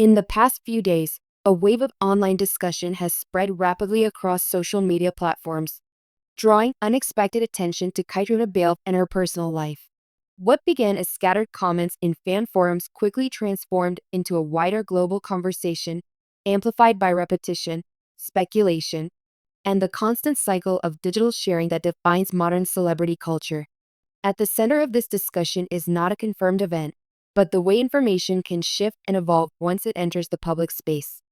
In the past few days, a wave of online discussion has spread rapidly across social media platforms, drawing unexpected attention to Caitriona Balfe and her personal life. What began as scattered comments in fan forums quickly transformed into a wider global conversation, amplified by repetition, speculation, and the constant cycle of digital sharing that defines modern celebrity culture. At the center of this discussion is not a confirmed event, but the way information can shift and evolve once it enters the public space.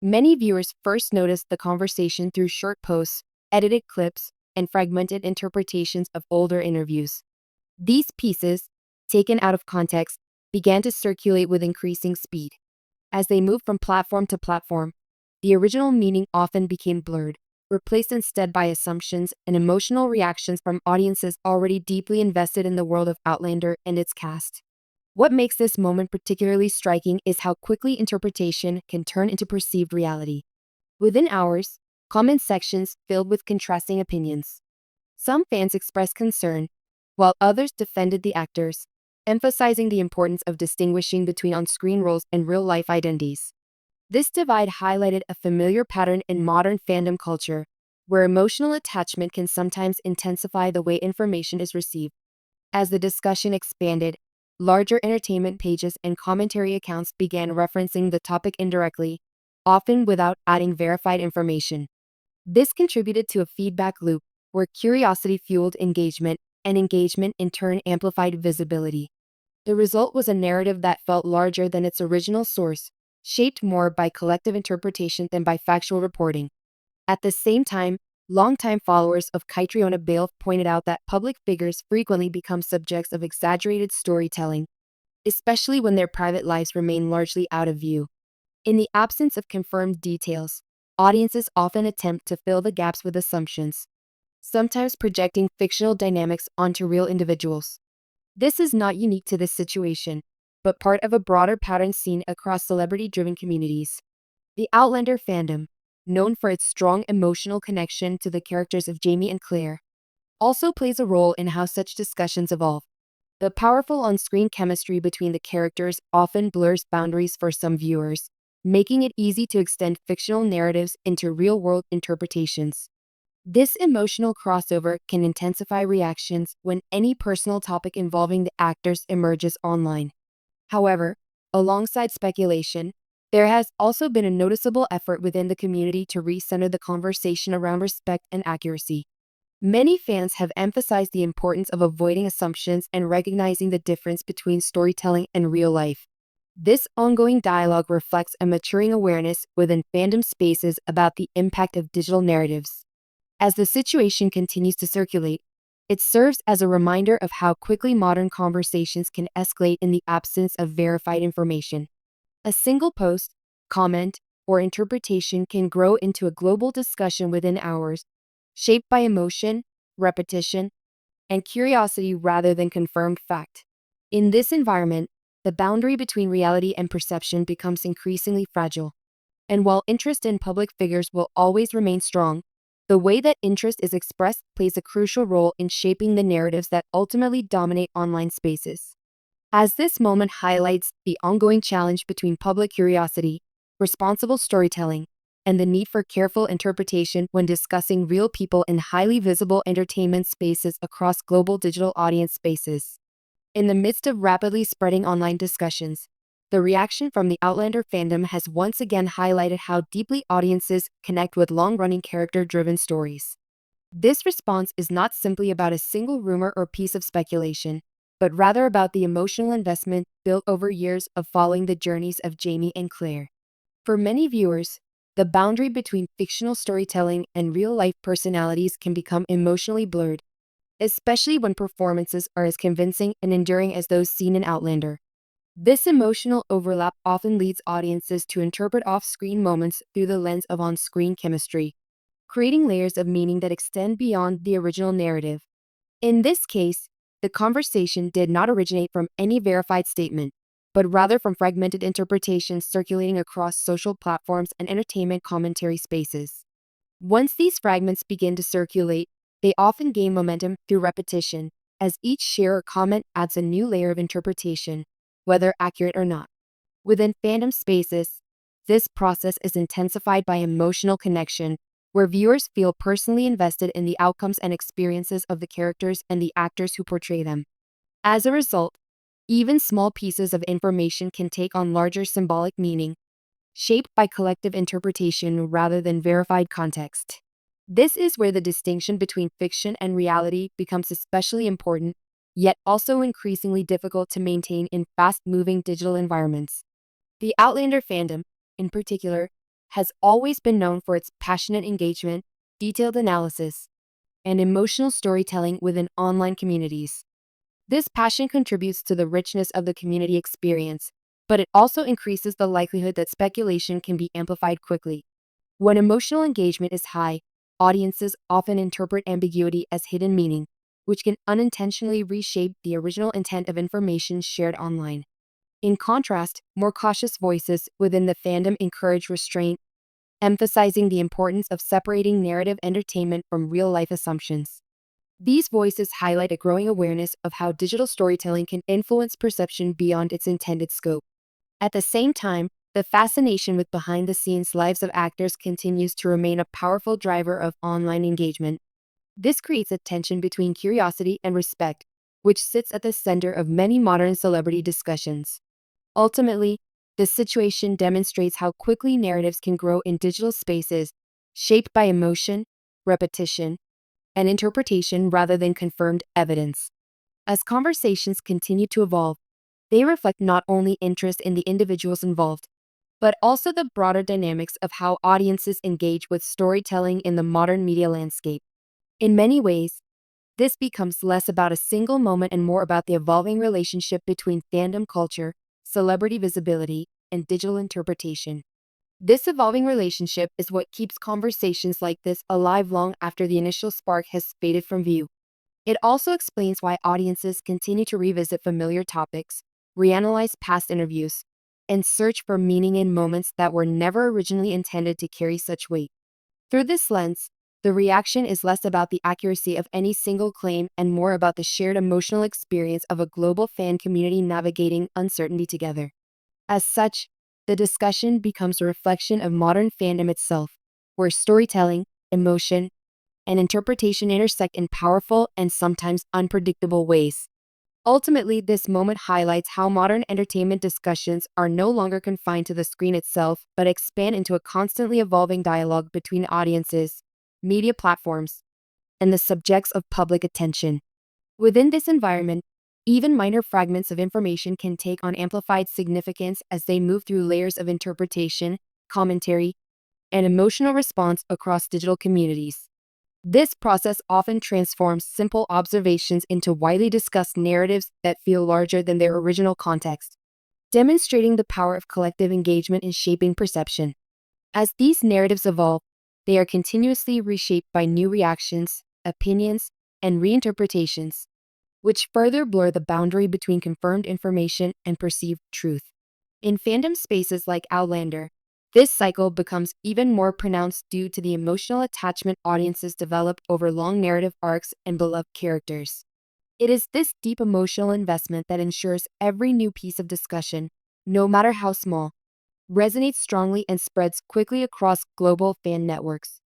Many viewers first noticed the conversation through short posts, edited clips, and fragmented interpretations of older interviews. These pieces, taken out of context, began to circulate with increasing speed. As they moved from platform to platform, the original meaning often became blurred, replaced instead by assumptions and emotional reactions from audiences already deeply invested in the world of Outlander and its cast. What makes this moment particularly striking is how quickly interpretation can turn into perceived reality. Within hours, comment sections filled with contrasting opinions. Some fans expressed concern, while others defended the actors, emphasizing the importance of distinguishing between on-screen roles and real-life identities. This divide highlighted a familiar pattern in modern fandom culture, where emotional attachment can sometimes intensify the way information is received. As the discussion expanded, larger entertainment pages and commentary accounts began referencing the topic indirectly, often without adding verified information. This contributed to a feedback loop where curiosity fueled engagement, and engagement in turn amplified visibility. The result was a narrative that felt larger than its original source, shaped more by collective interpretation than by factual reporting. At the same time, longtime followers of Caitriona Balfe pointed out that public figures frequently become subjects of exaggerated storytelling, especially when their private lives remain largely out of view. In the absence of confirmed details, audiences often attempt to fill the gaps with assumptions, sometimes projecting fictional dynamics onto real individuals. This is not unique to this situation, but part of a broader pattern seen across celebrity-driven communities. The Outlander fandom, known for its strong emotional connection to the characters of Jamie and Claire, also plays a role in how such discussions evolve. The powerful on-screen chemistry between the characters often blurs boundaries for some viewers, making it easy to extend fictional narratives into real-world interpretations. This emotional crossover can intensify reactions when any personal topic involving the actors emerges online. However, alongside speculation, there has also been a noticeable effort within the community to recenter the conversation around respect and accuracy. Many fans have emphasized the importance of avoiding assumptions and recognizing the difference between storytelling and real life. This ongoing dialogue reflects a maturing awareness within fandom spaces about the impact of digital narratives. As the situation continues to circulate, it serves as a reminder of how quickly modern conversations can escalate in the absence of verified information. A single post, comment, or interpretation can grow into a global discussion within hours, shaped by emotion, repetition, and curiosity rather than confirmed fact. In this environment, the boundary between reality and perception becomes increasingly fragile. And while interest in public figures will always remain strong, the way that interest is expressed plays a crucial role in shaping the narratives that ultimately dominate online spaces. As this moment highlights the ongoing challenge between public curiosity, responsible storytelling, and the need for careful interpretation when discussing real people in highly visible entertainment spaces across global digital audience spaces. In the midst of rapidly spreading online discussions, the reaction from the Outlander fandom has once again highlighted how deeply audiences connect with long-running character-driven stories. This response is not simply about a single rumor or piece of speculation, but rather about the emotional investment built over years of following the journeys of Jamie and Claire. For many viewers, the boundary between fictional storytelling and real-life personalities can become emotionally blurred, especially when performances are as convincing and enduring as those seen in Outlander. This emotional overlap often leads audiences to interpret off-screen moments through the lens of on-screen chemistry, creating layers of meaning that extend beyond the original narrative. In this case, the conversation did not originate from any verified statement, but rather from fragmented interpretations circulating across social platforms and entertainment commentary spaces. Once these fragments begin to circulate, they often gain momentum through repetition, as each share or comment adds a new layer of interpretation, whether accurate or not. Within fandom spaces, this process is intensified by emotional connection, where viewers feel personally invested in the outcomes and experiences of the characters and the actors who portray them. As a result, even small pieces of information can take on larger symbolic meaning, shaped by collective interpretation rather than verified context. This is where the distinction between fiction and reality becomes especially important, yet also increasingly difficult to maintain in fast-moving digital environments. The Outlander fandom, in particular, has always been known for its passionate engagement, detailed analysis, and emotional storytelling within online communities. This passion contributes to the richness of the community experience, but it also increases the likelihood that speculation can be amplified quickly. When emotional engagement is high, audiences often interpret ambiguity as hidden meaning, which can unintentionally reshape the original intent of information shared online. In contrast, more cautious voices within the fandom encourage restraint, emphasizing the importance of separating narrative entertainment from real-life assumptions. These voices highlight a growing awareness of how digital storytelling can influence perception beyond its intended scope. At the same time, the fascination with behind-the-scenes lives of actors continues to remain a powerful driver of online engagement. This creates a tension between curiosity and respect, which sits at the center of many modern celebrity discussions. Ultimately, this situation demonstrates how quickly narratives can grow in digital spaces, shaped by emotion, repetition, and interpretation rather than confirmed evidence. As conversations continue to evolve, they reflect not only interest in the individuals involved, but also the broader dynamics of how audiences engage with storytelling in the modern media landscape. In many ways, this becomes less about a single moment and more about the evolving relationship between fandom culture, celebrity visibility, and digital interpretation. This evolving relationship is what keeps conversations like this alive long after the initial spark has faded from view. It also explains why audiences continue to revisit familiar topics, reanalyze past interviews, and search for meaning in moments that were never originally intended to carry such weight. Through this lens, the reaction is less about the accuracy of any single claim and more about the shared emotional experience of a global fan community navigating uncertainty together. As such, the discussion becomes a reflection of modern fandom itself, where storytelling, emotion, and interpretation intersect in powerful and sometimes unpredictable ways. Ultimately, this moment highlights how modern entertainment discussions are no longer confined to the screen itself, but expand into a constantly evolving dialogue between audiences, media platforms, and the subjects of public attention. Within this environment, even minor fragments of information can take on amplified significance as they move through layers of interpretation, commentary, and emotional response across digital communities. This process often transforms simple observations into widely discussed narratives that feel larger than their original context, demonstrating the power of collective engagement in shaping perception. As these narratives evolve, they are continuously reshaped by new reactions, opinions, and reinterpretations, which further blur the boundary between confirmed information and perceived truth. In fandom spaces like Outlander, this cycle becomes even more pronounced due to the emotional attachment audiences develop over long narrative arcs and beloved characters. It is this deep emotional investment that ensures every new piece of discussion, no matter how small, resonates strongly and spreads quickly across global fan networks.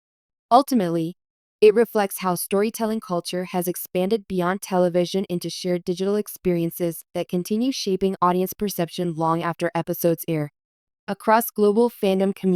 Ultimately, it reflects how storytelling culture has expanded beyond television into shared digital experiences that continue shaping audience perception long after episodes air. Across global fandom communities,